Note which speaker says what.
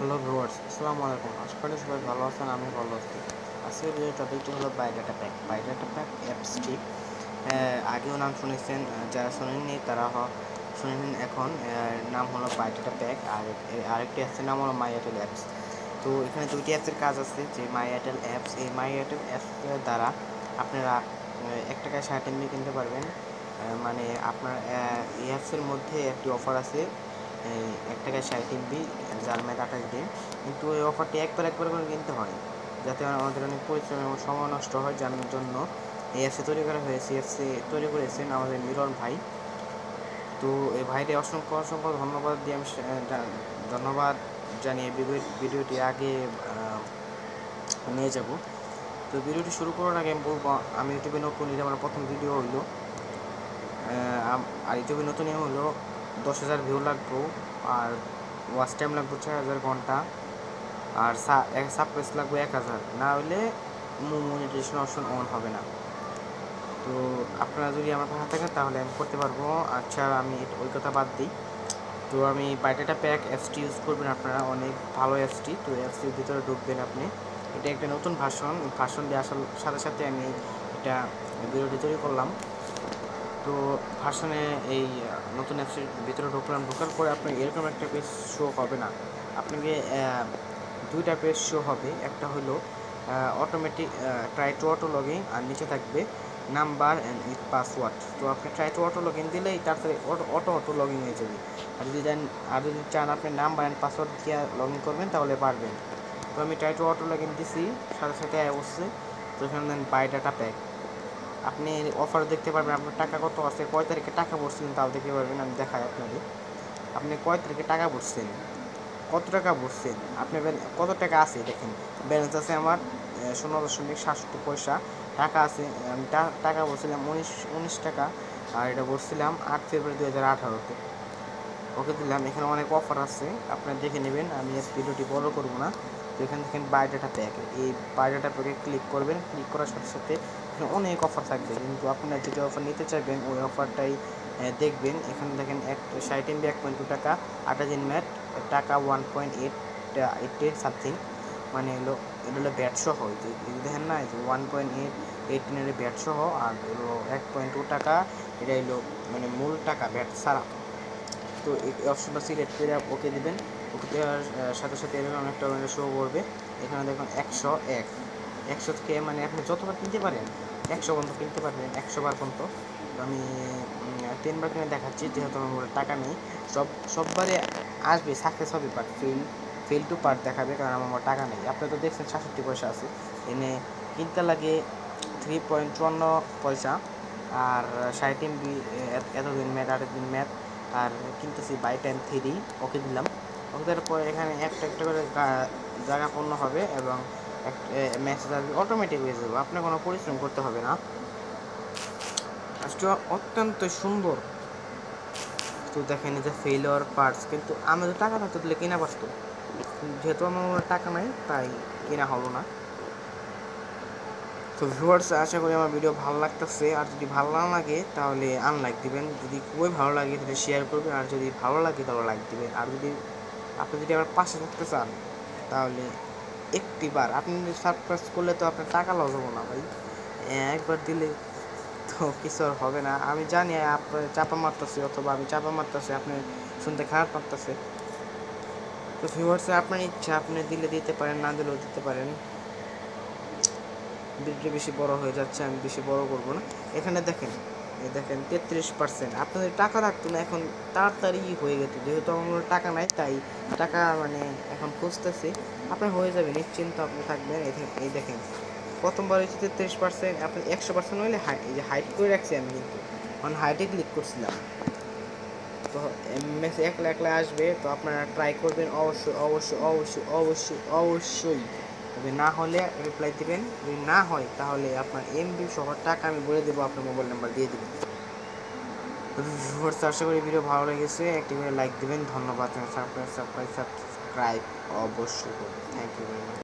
Speaker 1: Hello viewers, আসসালামু আলাইকুম। আশা করি সবাই ভালো আছেন, আমি ভালো আছি। আজকের ভিডিও টপিকটি হলো বাই ডাটা প্যাক অ্যাপসটি আগেও নাম শুনেছেন, যারা শোনেননি তারা শুনে নিন এখন। নাম হলো বাই ডাটা প্যাক, আর আরেকটি অ্যাপসের নাম হলো মাই এয়ারটেল অ্যাপস। তো এখানে দুইটি অ্যাপসের কাজ আছে, যে মাই এয়ারটেল অ্যাপস, এই মাই এয়ারটেল অ্যাপসের দ্বারা আপনারা 1 টাকায় 60 MB কিনতে পারবেন। মানে আপনার এই অ্যাপসের মধ্যে একটি অফার আছে, 1 টাকায় 60 MB, যার মেয়াদ 28 দিন। কিন্তু এই অফারটি একবার করে কিনতে হয়, যাতে আমাদের অনেক পরিশ্রম এবং সময় নষ্ট হয়, যার জন্য এই অ্যাপসে তৈরি করা হয়েছে। অ্যাপসে তৈরি করেছেন আমাদের মিলন ভাই। তো এই ভাইকে অসংখ্য অসংখ্য ধন্যবাদ জানিয়ে ভিডিওটি আগে নিয়ে যাব। তো ভিডিওটি শুরু করার আগে আমি বলবো, আমি ইউটিউবে নতুন, এটা আমার প্রথম ভিডিও হইলো। আর ইউটিউবে নতুন হলো 10,000 ভিউ লাগবো, আর ওয়াচ টাইম লাগবে 6,000 ঘন্টা, আর সাবস্ক্রাইব লাগবে 1,000, না হলে মনিটাইজেশন অপশন অন হবে না। তো আপনারা যদি আমার পাশে থাকেন তাহলে আমি করতে পারবো। আচ্ছা, আমি ওই কথা বাদ দিই। তো আমি বাই ডাটা প্যাক অ্যাপসটি ইউজ করবেন আপনারা, অনেক ভালো অ্যাপসটি। তো অ্যাপসটির ভিতরে ঢুকবেন আপনি। এটা একটা নতুন ভার্সন দিয়ে আসার সাথে সাথে আমি এটা ভিডিওটি তৈরি করলাম। তো ভার্সনে এই নতুন অ্যাপসের ভিতরে ঢোকার পরে আপনার এরকম একটা পেজ শো হবে না, আপনাকে দুইটা পেজ শো হবে। একটা হলো automatic try to auto login, আর নিচে থাকবে নাম্বার অ্যান্ড উইথ পাসওয়ার্ড। তো আপনি ট্রাই টু অটো লগইন দিলেই তারপরে অটো লগইন হয়ে যাবে। আর যদি চান আপনি নাম্বার অ্যান্ড পাসওয়ার্ড দিয়ে লগ ইন করবেন তাহলে পারবেন। তো আমি ট্রাই টু অটো লগইন দিছি, সাথে সাথে অবশ্যই। তো এখানে দেন বাই ডাটা প্যাক, আপনি অফার দেখতে পারবেন, আপনার টাকা কত আছে, কয় তারিখে টাকা ভরছিলেন তাও দেখতে পারবেন। আমি দেখাই আপনাদের, আপনি কয় তারিখে টাকা ভরছেন, কত টাকা ভরছেন, আপনার কত টাকা আছে। দেখেন, ব্যালেন্স আছে আমার 0.67 পয়সা টাকা আছে। আমি টাকা ভরছিলাম 19 টাকা, আর এটা ভরছিলাম 8 ফেব্রুয়ারি 2018-তে। ওকে দিলাম। এখানে অনেক অফার আছে, আপনারা দেখে নেবেন, আমি ভিডিওটি বড় করব না। তো এখানে দেখেন বাই ডাটা প্যাক, এই বাই ডাটা প্যাকে ক্লিক করবেন। ক্লিক করার সাথে সাথে এখানে অনেক অফার থাকবে, কিন্তু আপনারা যেটা অফার নিতে চাইবেন ওই অফারটাই দেখবেন। এখানে দেখেন 60 MB 1.2 টাকা, 28 ম্যাট টাকা 1.8 সামথিং, মানে এটা হলো ব্যাট সহ। দেখেন না, 1.8 ব্যাট সহ, আর হলো 1.2 টাকা, এটা হলো মানে মূল টাকা ব্যাট ছাড়া। তো এই অপশনটা সিলেক্ট করে ওকে দিবেন। ওকে দেওয়ার সাথে সাথে এরকম একটা শো করবে। এখানে দেখুন 100 থেকে, মানে আপনি যতবার কিনতে পারেন 100 পর্যন্ত কিনতে পারবেন, 100 বার পর্যন্ত। তো আমি 10 বার কিনে দেখাচ্ছি, যেহেতু আমার টাকা নেই। সববারে আসবে সাকসেস হবে, বাট ফেল টু পার্ট দেখাবে, কারণ আমার টাকা নেই। আপনি তো দেখছেন 66 পয়সা আছে, এনে কিনতে লাগে 3.54 পয়সা, আর 60 MB, এতদিন ম্যাথ, 8 দিন ম্যাথ, আর কিনতেছি বাই টাইম 3। ওকে দিলাম। ওকে দেওয়ার পরে এখানে একটা একটা করে জায়গা পূর্ণ হবে, এবং মেসেজ আসবে, অটোমেটিক হয়ে যাবে, আপনার কোনো পরিশ্রম করতে হবে না। কাজটা অত্যন্ত সুন্দর। তো দেখেন যে ফেলিওর পার্টস, কিন্তু আমাদের টাকা থাকতে দিলে কেনা পারতো, যেহেতু আমার টাকা নাই তাই কেনা হলো না। তো ভিউয়ার্স, আশা করি আমার ভিডিও ভালো লাগতেছে, আর যদি ভালো না লাগে তাহলে আনলাইক দিবেন, যদি খুবই ভালো লাগে তাহলে শেয়ার করবেন, আর যদি ভালো লাগে তাহলে লাইক দিবেন। আর যদি আপনি আমার পাশে থাকতে চান তাহলে একটিবার আপনি সাবস্ক্রাইব করলে তো আপনার টাকা লস হবো না ভাই, একবার দিলে তো কিছু আর হবে না। আমি জানি আপনার চাপা মারতেছি, অথবা আমি চাপা মারতেছি, আপনি শুনতে খারাপ লাগতেছে। তো ভিউয়ার্সে আপনার ইচ্ছা, আপনি দিলে দিতে পারেন, না দিলেও দিতে পারেন। ভিডিওটি বেশি বড় হয়ে যাচ্ছে, আমি বেশি বড় করবো না। এখানে দেখেন, 33%। আপনাদের টাকা রাখতো না, এখন তাড়াতাড়ি হয়ে গেছে, যেহেতু আমার টাকা নাই তাই টাকা মানে এখন খুঁজতেছি। আপনার হয়ে যাবে নিশ্চিন্ত, আপনি থাকবেন। এই দেখেন, প্রথমবার হয়েছে 33%, আপনি 100% হইলে এই যে হাইট করে রাখছি আমি, কিন্তু এখন হাইটে ক্লিক করছিলাম। তো মেসেজ একলা একলা আসবে, তো আপনারা ট্রাই করবেন অবশ্যই অবশ্যই অবশ্যই অবশ্যই অবশ্যই। যদি না হলে রিপ্লাই দেবেন, যদি না হয় তাহলে আপনার MB সহ টাকা আমি বলে দেবো, আপনার মোবাইল নাম্বার দিয়ে দেবেন। আশা করি ভিডিও ভালো লেগেছে, একটি করে লাইক দেবেন। ধন্যবাদ। সাবস্ক্রাইব অবশ্যই করবেন। Thank you very much.